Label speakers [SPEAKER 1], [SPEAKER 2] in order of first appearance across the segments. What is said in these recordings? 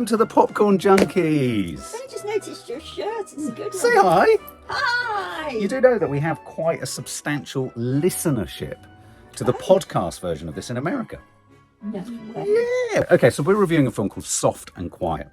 [SPEAKER 1] Welcome to the Popcorn Junkies.
[SPEAKER 2] I just noticed your shirt. It's a good one.
[SPEAKER 1] Say hi.
[SPEAKER 2] Hi.
[SPEAKER 1] You do know that we have quite a substantial listenership to the podcast version of this in America.
[SPEAKER 2] No way.
[SPEAKER 1] Yeah. Okay, so we're reviewing a film called Soft and Quiet.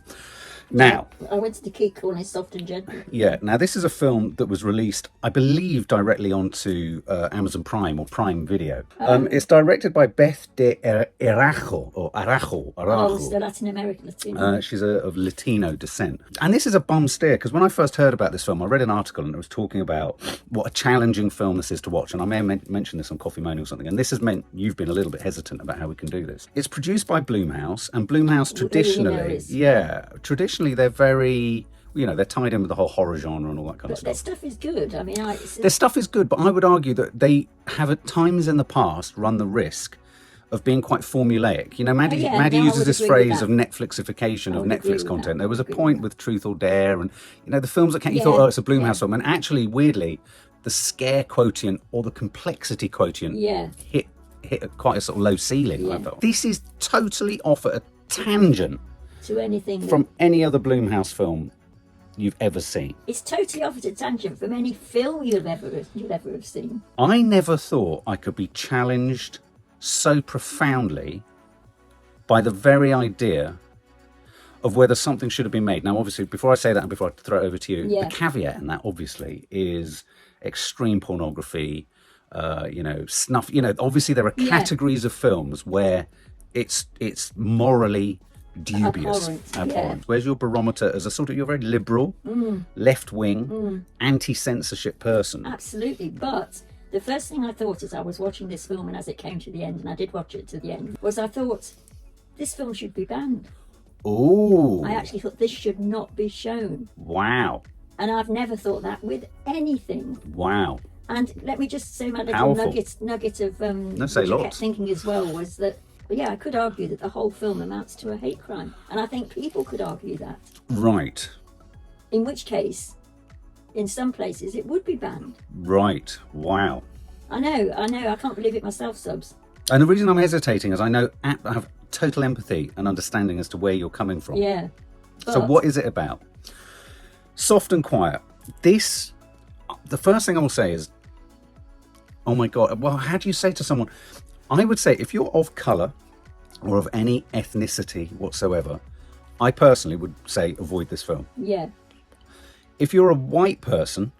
[SPEAKER 1] Now,
[SPEAKER 2] I went to the key calling it Soft and Gentle.
[SPEAKER 1] yeah, now this is a film that was released, I believe, directly onto Amazon Prime or Prime Video. It's directed by Beth de Araújo, or Araújo.
[SPEAKER 2] Oh, it's the Latin American Latino.
[SPEAKER 1] She's of Latino descent. And this is a bum steer, because when I first heard about this film, I read an article and it was talking about what a challenging film this is to watch. And I may have mentioned this on Coffee Moaning or something. And this has meant you've been a little bit hesitant about how we can do this. It's produced by Blumhouse, and Blumhouse traditionally they're very, they're tied in with the whole horror genre and all that kind of stuff.
[SPEAKER 2] Their stuff is good. I mean,
[SPEAKER 1] their stuff is good, but I would argue that they have at times in the past run the risk of being quite formulaic. Maddie uses this phrase of Netflixification of Netflix content. There was a point with Truth or Dare, and the films that came, you thought, oh, it's a Blumhouse film, and actually, weirdly, the scare quotient or the complexity quotient hit quite a sort of low ceiling. I felt this is totally off at a tangent
[SPEAKER 2] to anything
[SPEAKER 1] from any other Blumhouse film you've ever seen.
[SPEAKER 2] It's totally off at a tangent from any film you'll ever have seen.
[SPEAKER 1] I never thought I could be challenged so profoundly by the very idea of whether something should have been made. Now, obviously, before I say that and before I throw it over to you, the caveat in that, obviously, is extreme pornography, snuff. Obviously, there are categories of films where it's morally dubious, abhorrent. Where's your barometer as a sort of, you're a very liberal, left-wing, anti-censorship person?
[SPEAKER 2] Absolutely, but the first thing I thought as I was watching this film, and as it came to the end, and I did watch it to the end, was I thought, this film should be banned.
[SPEAKER 1] Oh.
[SPEAKER 2] I actually thought this should not be shown.
[SPEAKER 1] Wow.
[SPEAKER 2] And I've never thought that with anything.
[SPEAKER 1] Wow.
[SPEAKER 2] And let me just say my little nugget of what I kept thinking as well was that, I could argue that the whole film amounts to a hate crime. And I think people could argue that.
[SPEAKER 1] Right.
[SPEAKER 2] In which case, in some places, it would be banned.
[SPEAKER 1] Right. Wow.
[SPEAKER 2] I know. I can't believe it myself, Subs.
[SPEAKER 1] And the reason I'm hesitating is I have total empathy and understanding as to where you're coming from.
[SPEAKER 2] Yeah.
[SPEAKER 1] So what is it about? Soft and Quiet. The first thing I will say is, oh my God, well, how do you say to someone, I would say if you're of colour or of any ethnicity whatsoever, I personally would say avoid this film.
[SPEAKER 2] Yeah.
[SPEAKER 1] If you're a white person,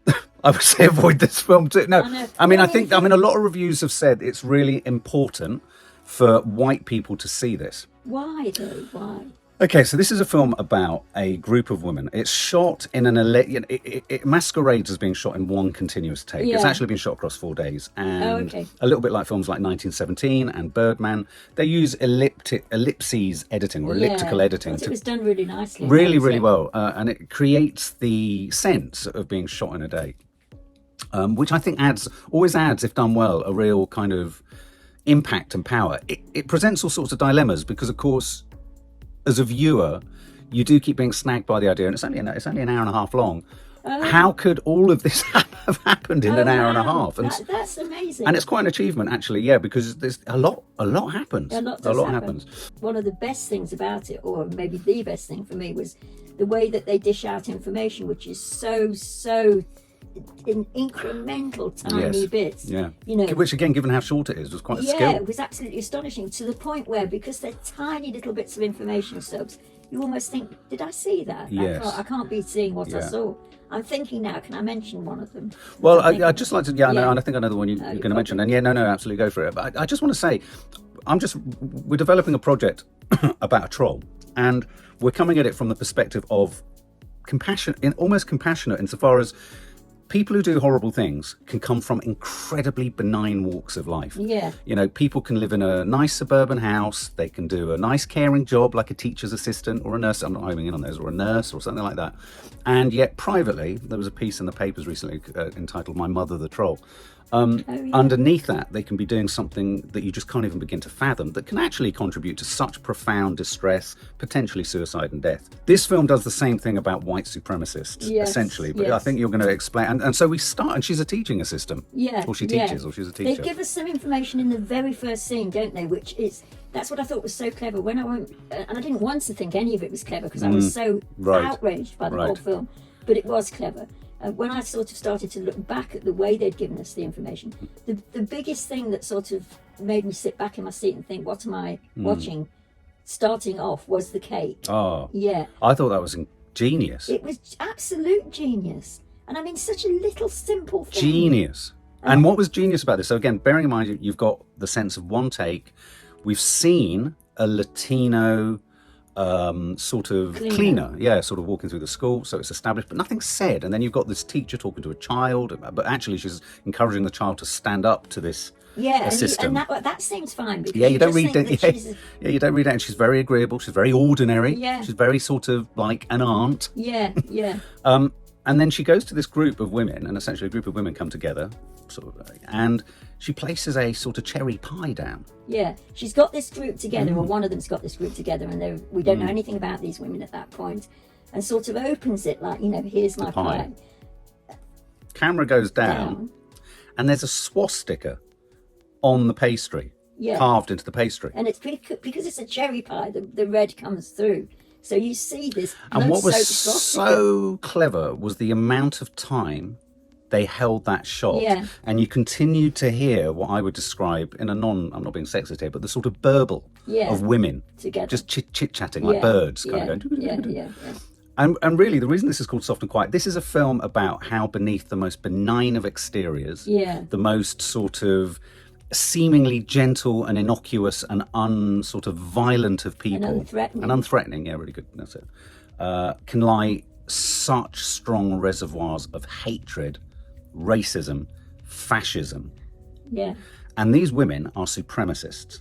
[SPEAKER 1] I would say avoid this film too. No, I mean, a lot of reviews have said it's really important for white people to see this.
[SPEAKER 2] Why though? Why?
[SPEAKER 1] Okay, so this is a film about a group of women. It's shot in it masquerades as being shot in one continuous take. Yeah. It's actually been shot across 4 days. And a little bit like films like 1917 and Birdman, they use ellipses editing or elliptical editing.
[SPEAKER 2] It was done really nicely.
[SPEAKER 1] Really, really well. And it creates the sense of being shot in a day, which I think always adds, if done well, a real kind of impact and power. It presents all sorts of dilemmas because, of course, as a viewer, you do keep being snagged by the idea, and it's only an hour and a half long. How could all of this have happened in an hour and a half? And
[SPEAKER 2] that's amazing.
[SPEAKER 1] And it's quite an achievement, actually, because there's a lot happens. A lot happens.
[SPEAKER 2] One of the best things about it, or maybe the best thing for me, was the way that they dish out information, which is so in incremental tiny bits.
[SPEAKER 1] Yeah. Which again, given how short it is, was quite a skill.
[SPEAKER 2] Yeah, it was absolutely astonishing, to the point where, because they're tiny little bits of information, Subs, you almost think, did I see that?
[SPEAKER 1] Yes.
[SPEAKER 2] I can't be seeing what I saw. I'm thinking now, can I mention one of them?
[SPEAKER 1] Well, I'd just like to, and I think I know the one you're going to mention. And absolutely go for it. But I just want to say, we're developing a project about a troll, and we're coming at it from the perspective of almost compassionate insofar as people who do horrible things can come from incredibly benign walks of life.
[SPEAKER 2] Yeah.
[SPEAKER 1] People can live in a nice suburban house. They can do a nice caring job like a teacher's assistant or a nurse. I'm not homing in on those, or a nurse or something like that. And yet privately, there was a piece in the papers recently entitled "My Mother the Troll." Underneath that, they can be doing something that you just can't even begin to fathom, that can actually contribute to such profound distress, potentially suicide and death. This film does the same thing about white supremacists, essentially. But I think you're going to explain. And so we start, and she's a teaching assistant.
[SPEAKER 2] Yeah.
[SPEAKER 1] Or she teaches, or she's a teacher.
[SPEAKER 2] They give us some information in the very first scene, don't they? Which is that's what I thought was so clever. When I went, and I didn't want to think any of it was clever because I was so outraged by the whole film, but it was clever. When I sort of started to look back at the way they'd given us the information, the biggest thing that sort of made me sit back in my seat and think, what am I watching? Starting off was the cake.
[SPEAKER 1] Oh,
[SPEAKER 2] yeah.
[SPEAKER 1] I thought that was genius.
[SPEAKER 2] It was absolute genius. And I mean, such a little simple thing.
[SPEAKER 1] Genius. And what was genius about this? So again, bearing in mind, you've got the sense of one take. We've seen a Latino sort of cleaner, sort of walking through the school, so it's established, but nothing's said. And then you've got this teacher talking to a child, but actually she's encouraging the child to stand up to this system.
[SPEAKER 2] And that seems fine. Because
[SPEAKER 1] you don't read that. You don't read that. And she's very agreeable. She's very ordinary.
[SPEAKER 2] Yeah.
[SPEAKER 1] She's very sort of like an aunt.
[SPEAKER 2] Yeah.
[SPEAKER 1] And then she goes to this group of women, and essentially a group of women come together, and she places a sort of cherry pie down.
[SPEAKER 2] Yeah, she's got this group together, or one of them's got this group together, and we don't know anything about these women at that point, and sort of opens it like, here's my pie.
[SPEAKER 1] Camera goes down, and there's a swastika on the pastry, carved into the pastry.
[SPEAKER 2] And it's because it's a cherry pie, the red comes through. So you see this.
[SPEAKER 1] And what was so clever was the amount of time they held that shot.
[SPEAKER 2] Yeah.
[SPEAKER 1] And you continued to hear what I would describe in a I'm not being sexist here, but the sort of burble of women
[SPEAKER 2] together,
[SPEAKER 1] just chit-chatting like birds, kind of going. And really, the reason this is called Soft and Quiet, this is a film about how beneath the most benign of exteriors, the most sort of seemingly gentle and innocuous and sort of violent of people, and unthreatening, really good, that's it, can lie such strong reservoirs of hatred, racism, fascism. And these women are supremacists.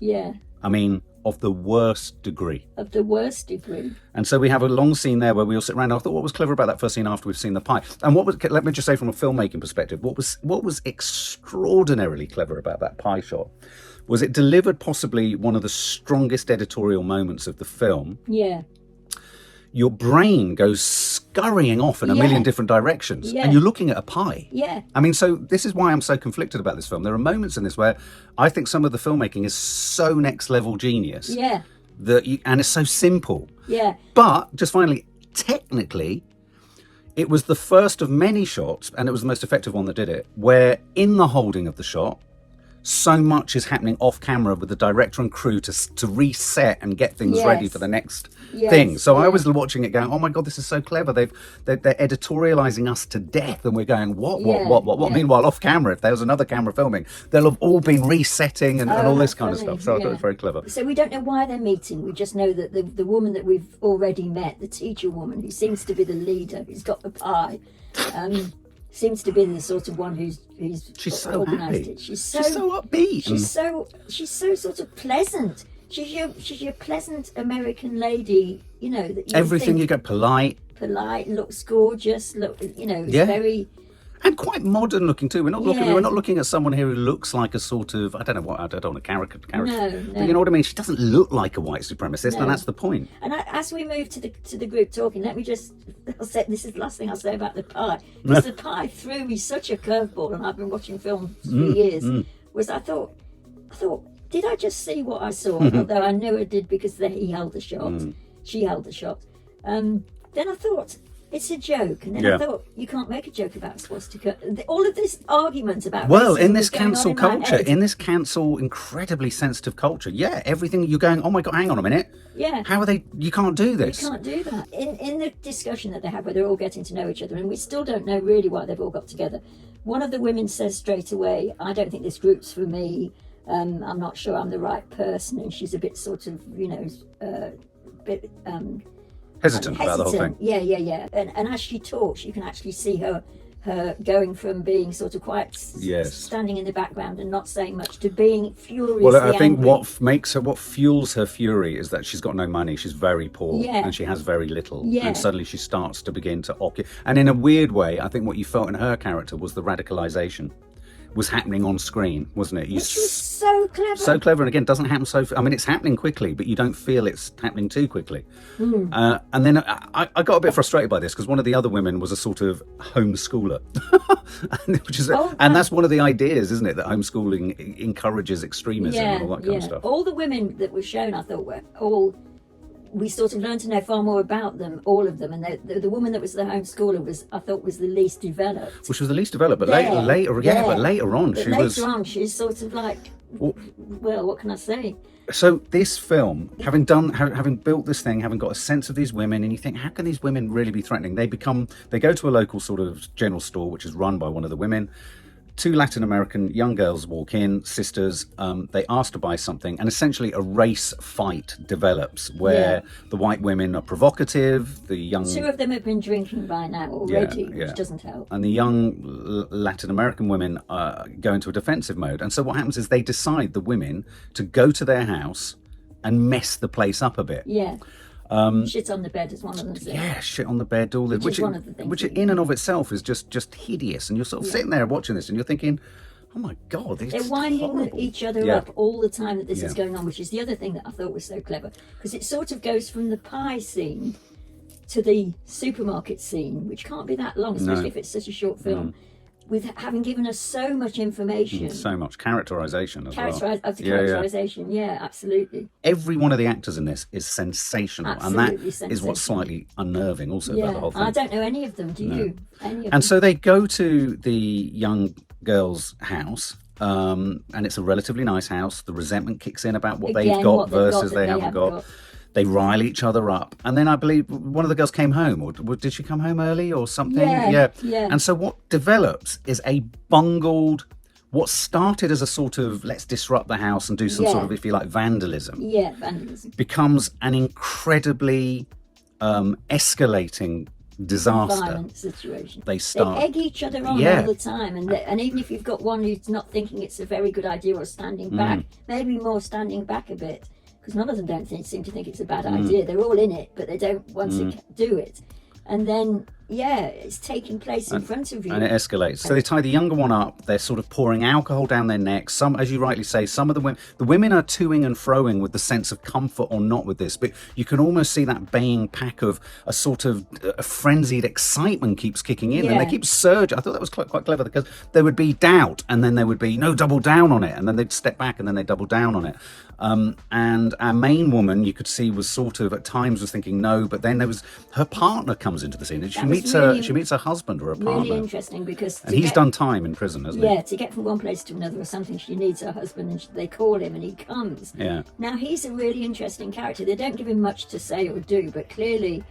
[SPEAKER 1] I mean, of the worst degree. And so we have a long scene there where we all sit around. I thought, what was clever about that first scene after we've seen the pie? And let me just say from a filmmaking perspective, what was extraordinarily clever about that pie shot was it delivered possibly one of the strongest editorial moments of the film. Your brain goes scurrying off in a million different directions, and you're looking at a pie. I mean, so this is why I'm so conflicted about this film. There are moments in this where I think some of the filmmaking is so next level genius. And it's so simple. But just finally, technically, it was the first of many shots, and it was the most effective one that did it, where in the holding of the shot, so much is happening off camera with the director and crew to reset and get things ready for the next thing. So I was watching it going, oh my God, this is so clever. They're editorializing us to death, and we're going, what? Meanwhile, off camera, if there was another camera filming, they'll have all been resetting and all this kind of stuff. So I thought it was very clever.
[SPEAKER 2] So we don't know why they're meeting. We just know that the woman that we've already met, the teacher woman, who seems to be the leader, who's got the pie, seems to be the sort of one who's
[SPEAKER 1] she's so happy.
[SPEAKER 2] It. She's so
[SPEAKER 1] upbeat.
[SPEAKER 2] She's so sort of pleasant. She's your pleasant American lady, that
[SPEAKER 1] everything you go polite,
[SPEAKER 2] looks gorgeous, very.
[SPEAKER 1] And quite modern looking too. We're not looking at someone here who looks like a sort of, I don't want a character.
[SPEAKER 2] No.
[SPEAKER 1] But you know what I mean? She doesn't look like a white supremacist, and that's the point.
[SPEAKER 2] And as we move to the group talking, this is the last thing I'll say about the pie. Because the pie threw me such a curveball, and I've been watching films for years, was I thought, did I just see what I saw? Although I knew I did because he held the shot, she held the shot. Then I thought, it's a joke, and then I thought, you can't make a joke about swastika. All of this argument about
[SPEAKER 1] in this cancel culture, in this cancel incredibly sensitive culture, everything you're going, oh my God, hang on a minute, how are they? You can't do this.
[SPEAKER 2] You can't do that. In the discussion that they have, where they're all getting to know each other, and we still don't know really why they've all got together. One of the women says straight away, I don't think this group's for me. I'm not sure I'm the right person, and she's a bit sort of,
[SPEAKER 1] hesitant about the whole thing.
[SPEAKER 2] Yeah. And as she talks, you can actually see her going from being sort of quite standing in the background and not saying much to being furiously
[SPEAKER 1] Well, I think
[SPEAKER 2] angry.
[SPEAKER 1] what fuels her fury is that she's got no money, she's very poor, and she has very little, and suddenly she starts to begin to occupy. And in a weird way, I think what you felt in her character was the radicalization, was happening on screen, wasn't it?
[SPEAKER 2] Which was so clever.
[SPEAKER 1] So clever, and again, doesn't happen I mean, it's happening quickly, but you don't feel it's happening too quickly. And then I got a bit frustrated by this, because one of the other women was a sort of homeschooler. And that's one of the ideas, isn't it, that homeschooling encourages extremism and all that kind of stuff.
[SPEAKER 2] All the women that were shown, I thought, were all... We sort of learned to know far more about them, all of them, and the woman that was the homeschooler I thought was the least developed.
[SPEAKER 1] Which was the least developed, but later on,
[SPEAKER 2] Later on, she's sort of like, well, what can I say?
[SPEAKER 1] So this film, having built this thing, having got a sense of these women, and you think, how can these women really be threatening? They go to a local sort of general store, which is run by one of the women. Two Latin American young girls walk in, sisters. They ask to buy something, and essentially a race fight develops where the white women are provocative. The young... Two
[SPEAKER 2] of them have been drinking by now already, which doesn't help.
[SPEAKER 1] And the young Latin American women go into a defensive mode. And so what happens is they decide, the women, to go to their house and mess the place up a bit.
[SPEAKER 2] Yeah. Shit on the bed is one of them.
[SPEAKER 1] Yeah, shit on the bed, all this, which
[SPEAKER 2] one of the things.
[SPEAKER 1] Which in and of itself is just hideous, and you're sort of sitting there watching this, and you're thinking, "Oh my God, they're
[SPEAKER 2] winding each other up all the time that this is going on," which is the other thing that I thought was so clever, because it sort of goes from the pie scene to the supermarket scene, which can't be that long, especially if it's such a short film. With having given us so much information,
[SPEAKER 1] so much characterization as well.
[SPEAKER 2] Characterization, absolutely.
[SPEAKER 1] Every one of the actors in this is sensational, and that is what's slightly unnerving also about the whole thing.
[SPEAKER 2] I don't know any of them. Do you?
[SPEAKER 1] And so they go to the young girl's house, and it's a relatively nice house. The resentment kicks in about what they've got versus they haven't got. They rile each other up. And then I believe one of the girls came home, or did she come home early or something?
[SPEAKER 2] Yeah.
[SPEAKER 1] And so what develops is a bungled, what started as a sort of, let's disrupt the house and do some sort of, if you like, vandalism.
[SPEAKER 2] Yeah, vandalism.
[SPEAKER 1] Becomes an incredibly escalating disaster.
[SPEAKER 2] Violent situation.
[SPEAKER 1] They
[SPEAKER 2] egg each other on all the time, and even if you've got one who's not thinking it's a very good idea or standing back, maybe more standing back a bit. Because none of them seem to think it's a bad idea. They're all in it, but they don't want to do it. And then, it's taking place in front of you.
[SPEAKER 1] And it escalates. So they tie the younger one up. They're sort of pouring alcohol down their necks. Some, as you rightly say, some of the women are toing and froing with the sense of comfort or not with this. But you can almost see that baying pack of a sort of a frenzied excitement keeps kicking in. And they keep surging. I thought that was quite clever, because there would be doubt, and then there would be no, double down on it. And then they'd step back, and then they'd double down on it. And our main woman, you could see, was sort of at times was thinking no, but then there was her partner comes into the scene, and she meets her husband or her partner.
[SPEAKER 2] Really interesting, because
[SPEAKER 1] he's done time in prison, hasn't he?
[SPEAKER 2] Yeah, to get from one place to another or something, she needs her husband, and they call him, and he comes.
[SPEAKER 1] Yeah.
[SPEAKER 2] Now he's a really interesting character. They don't give him much to say or do, but clearly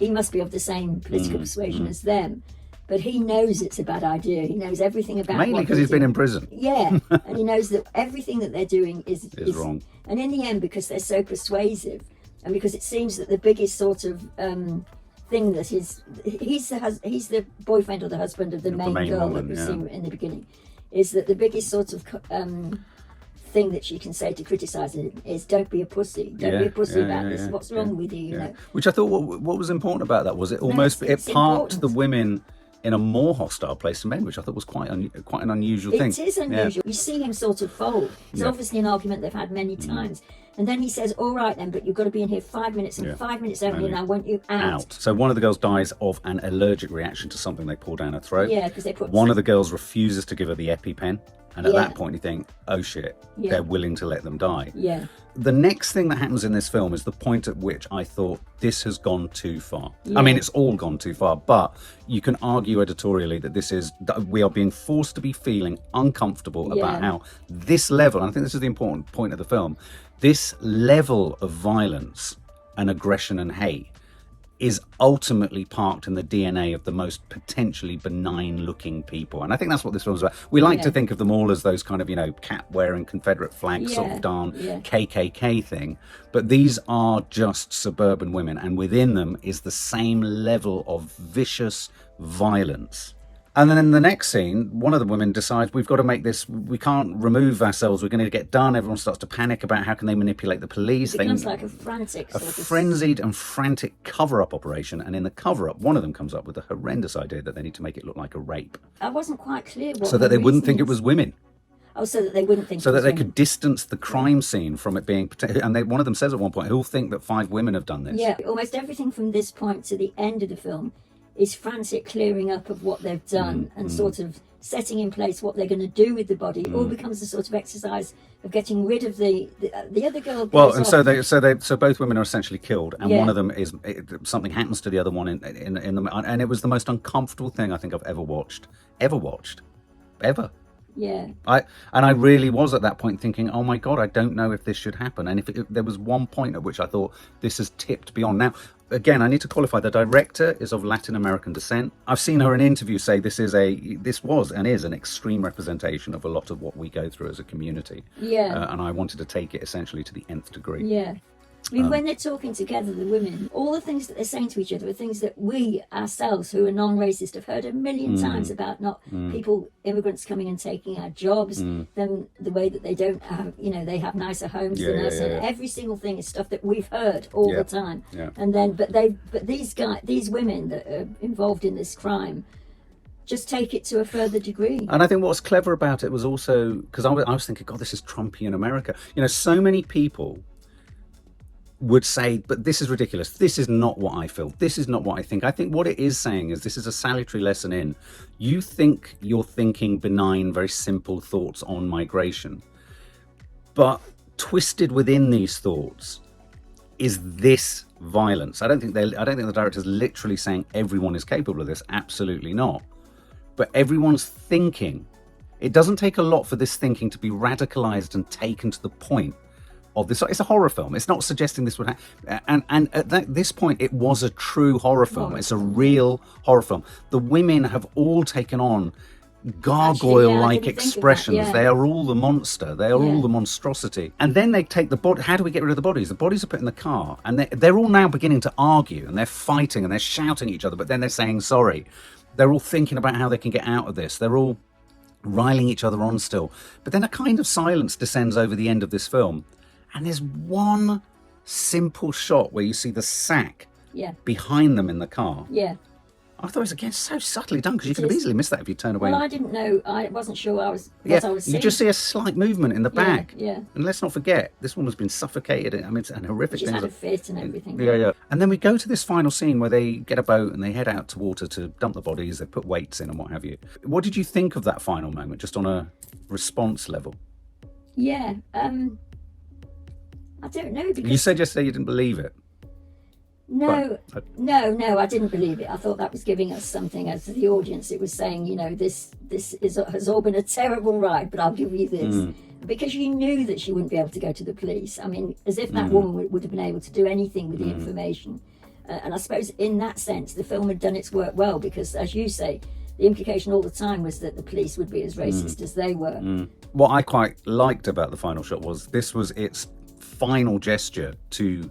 [SPEAKER 2] he must be of the same political persuasion as them. But he knows it's a bad idea. He knows everything about
[SPEAKER 1] mainly because he's been in prison.
[SPEAKER 2] Yeah, and he knows that everything that they're doing is
[SPEAKER 1] wrong.
[SPEAKER 2] And in the end, because they're so persuasive, and because it seems that the biggest sort of thing that he's the boyfriend or the husband of the main girl
[SPEAKER 1] woman,
[SPEAKER 2] that we see in the beginning, is that the biggest sort of thing that she can say to criticise him is, don't be a pussy. Don't be a pussy about this. What's wrong with you? You know.
[SPEAKER 1] Which I thought what was important about that was it almost it parked the women in a more hostile place to men, which I thought was quite an unusual thing.
[SPEAKER 2] It is unusual. You see him sort of fold. It's obviously an argument they've had many times. And then he says, all right then, but you've got to be in here 5 minutes, and 5 minutes only, and I want you out.
[SPEAKER 1] So one of the girls dies of an allergic reaction to something they pour down her throat.
[SPEAKER 2] Yeah, because they put...
[SPEAKER 1] One of the girls refuses to give her the EpiPen. And at that point you think, oh shit, they're willing to let them die.
[SPEAKER 2] Yeah.
[SPEAKER 1] The next thing that happens in this film is the point at which I thought this has gone too far.
[SPEAKER 2] Yeah.
[SPEAKER 1] I mean, it's all gone too far, but you can argue editorially that we are being forced to be feeling uncomfortable about how this level, and I think this is the important point of the film, this level of violence and aggression and hate is ultimately parked in the DNA of the most potentially benign looking people. And I think that's what this film's about. We like to think of them all as those kind of, cap wearing Confederate flag sort of darn KKK thing. But these are just suburban women. And within them is the same level of vicious violence And then in the next scene, one of the women decides we've got to make this, we can't remove ourselves, we're going to get done. Everyone starts to panic about how can they manipulate the police.
[SPEAKER 2] It becomes like a frantic
[SPEAKER 1] a frenzied and frantic cover-up operation. And in the cover-up, one of them comes up with a horrendous idea that they need to make it look like a rape.
[SPEAKER 2] I wasn't quite clear what
[SPEAKER 1] so that they wouldn't think it was women.
[SPEAKER 2] Oh, so that they wouldn't think
[SPEAKER 1] so that they
[SPEAKER 2] women.
[SPEAKER 1] could distance the crime scene from it being... And one of them says at one point, who'll think that 5 women have done this?
[SPEAKER 2] Yeah, almost everything from this point to the end of the film is frantic clearing up of what they've done and sort of setting in place what they're going to do with the body. It all becomes a sort of exercise of getting rid of the other girl.
[SPEAKER 1] Well, and so both women are essentially killed, and one of them is something happens to the other one in the, and it was the most uncomfortable thing I think I've ever watched. Ever.
[SPEAKER 2] Yeah.
[SPEAKER 1] I really was at that point thinking, oh my God, I don't know if this should happen. And if there was one point at which I thought this has tipped beyond. Now, again, I need to qualify, the director is of Latin American descent. I've seen her in interviews say this was and is an extreme representation of a lot of what we go through as a community.
[SPEAKER 2] Yeah.
[SPEAKER 1] And I wanted to take it essentially to the nth degree.
[SPEAKER 2] Yeah. I mean, when they're talking together, the women, all the things that they're saying to each other are things that we ourselves, who are non-racist, have heard a million times about immigrants coming and taking our jobs, then the way that they don't have, they have nicer homes than us, and every single thing is stuff that we've heard all the time.
[SPEAKER 1] Yeah.
[SPEAKER 2] And then, but these women that are involved in this crime just take it to a further degree.
[SPEAKER 1] And I think what's clever about it was also, because I was thinking, God, this is Trumpian America. So many people would say, but this is ridiculous. This is not what I feel. This is not what I think. I think what it is saying is this is a salutary lesson in, you think you're thinking benign, very simple thoughts on migration, but twisted within these thoughts is this violence. I don't think the director's literally saying everyone is capable of this. Absolutely not. But everyone's thinking. It doesn't take a lot for this thinking to be radicalized and taken to the point of this. It's a horror film. It's not suggesting this would happen. And at this point, it was a true horror film. It's a real horror film. The women have all taken on gargoyle-like expressions. They are all the monster. They are all the monstrosity. And then they take the body. How do we get rid of the bodies? The bodies are put in the car, and they're all now beginning to argue, and they're fighting, and they're shouting at each other, but then they're saying sorry. They're all thinking about how they can get out of this. They're all riling each other on still. But then a kind of silence descends over the end of this film. And there's one simple shot where you see the sack behind them in the car.
[SPEAKER 2] Yeah.
[SPEAKER 1] I thought it was, again, so subtly done, because you could have easily missed that if you turned away.
[SPEAKER 2] Well, I didn't know. I wasn't sure what I was seeing.
[SPEAKER 1] You just see a slight movement in the back.
[SPEAKER 2] Yeah.
[SPEAKER 1] And let's not forget, this woman's been suffocated. I mean, it's an horrific thing.
[SPEAKER 2] She's had a fit and everything.
[SPEAKER 1] Yeah. And then we go to this final scene where they get a boat and they head out to water to dump the bodies. They put weights in and what have you. What did you think of that final moment, just on a response level?
[SPEAKER 2] Yeah. I don't know, because
[SPEAKER 1] you said yesterday you didn't believe it.
[SPEAKER 2] No, I didn't believe it. I thought that was giving us something as the audience. It was saying, this has all been a terrible ride, but I'll give you this. Because you knew that she wouldn't be able to go to the police. I mean, as if that woman would have been able to do anything with the information. And I suppose in that sense, the film had done its work well, because, as you say, the implication all the time was that the police would be as racist as they were.
[SPEAKER 1] What I quite liked about the final shot was this was its final gesture to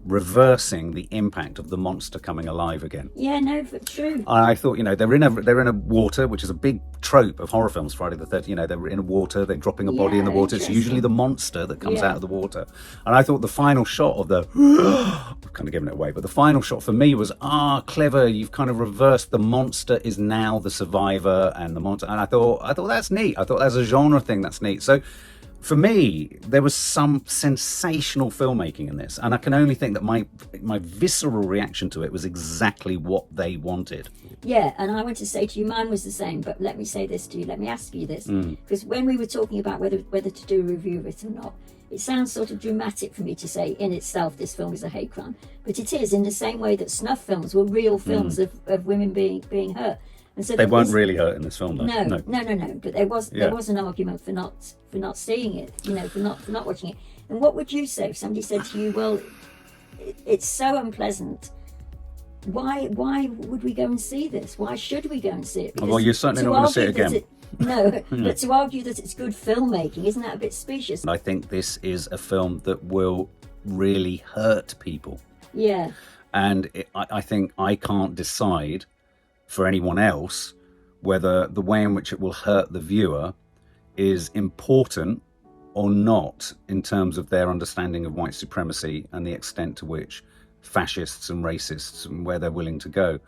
[SPEAKER 1] reversing the impact of the monster coming alive again.
[SPEAKER 2] Yeah, no, but true.
[SPEAKER 1] I thought, they're in a water, which is a big trope of horror films. Friday the 13th, they're in a water, they're dropping a body in the water. It's usually the monster that comes out of the water. And I thought the final shot of the I've kind of given it away, but the final shot for me was clever. You've kind of reversed, the monster is now the survivor, and the monster. And I thought that's neat. I thought that's a genre thing that's neat. So for me, there was some sensational filmmaking in this, and I can only think that my visceral reaction to it was exactly what they wanted.
[SPEAKER 2] Yeah, and I want to say to you, mine was the same, but let me say this to you, let me ask you this, because when we were talking about whether to do a review of it or not, it sounds sort of dramatic for me to say in itself this film is a hate crime, but it is, in the same way that snuff films were real films of women being hurt. And so
[SPEAKER 1] they weren't really hurt in this film, though.
[SPEAKER 2] No. But there was an argument for not seeing it, for not watching it. And what would you say if somebody said to you, "Well, it's so unpleasant. Why would we go and see this? Why should we go and see it?" Because
[SPEAKER 1] well, you're certainly not going to see it again.
[SPEAKER 2] But to argue that it's good filmmaking, isn't that a bit specious?
[SPEAKER 1] I think this is a film that will really hurt people.
[SPEAKER 2] Yeah.
[SPEAKER 1] And I think I can't decide for anyone else whether the way in which it will hurt the viewer is important or not in terms of their understanding of white supremacy and the extent to which fascists and racists and where they're willing to go.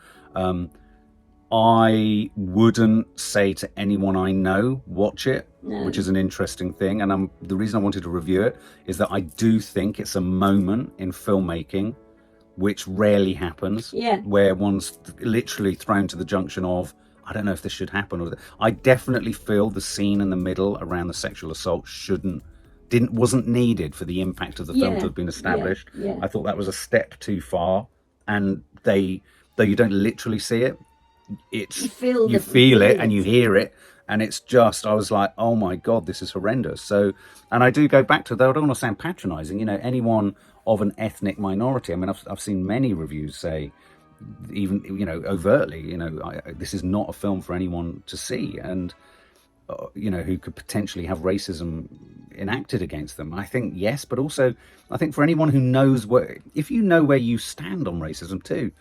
[SPEAKER 1] I wouldn't say to anyone I know, watch it, which is an interesting thing. And the reason I wanted to review it is that I do think it's a moment in filmmaking which rarely happens, where one's literally thrown to the junction of, I don't know if this should happen. Or I definitely feel the scene in the middle around the sexual assault wasn't needed for the impact of the film to have been established. I thought that was a step too far. And though you don't literally see it, you feel it and you hear it, and it's just, I was like, oh my God, this is horrendous. So, and I do go back to, though I don't want to sound patronizing, you know, anyone of an ethnic minority. I mean, I've seen many reviews say, even, you know, overtly, you know, this is not a film for anyone to see, and you know, who could potentially have racism enacted against them. I think yes, but also I think for anyone who knows if you know where you stand on racism too,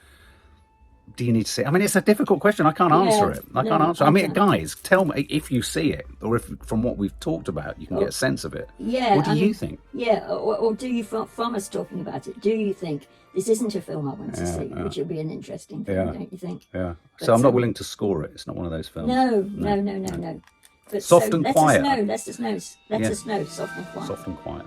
[SPEAKER 1] do you need to see it? I mean, it's a difficult question. I can't answer it. I can't answer. I mean, guys, tell me if you see it, or if from what we've talked about, you can get a sense of it. What do you think?
[SPEAKER 2] Or do you, from us talking about it, do you think this isn't a film I want to see, which would be an interesting thing, don't you think?
[SPEAKER 1] Yeah. So I'm not willing to score it. It's not one of those films.
[SPEAKER 2] No. But
[SPEAKER 1] Soft and quiet.
[SPEAKER 2] Let us know. Soft and quiet.
[SPEAKER 1] Soft and quiet.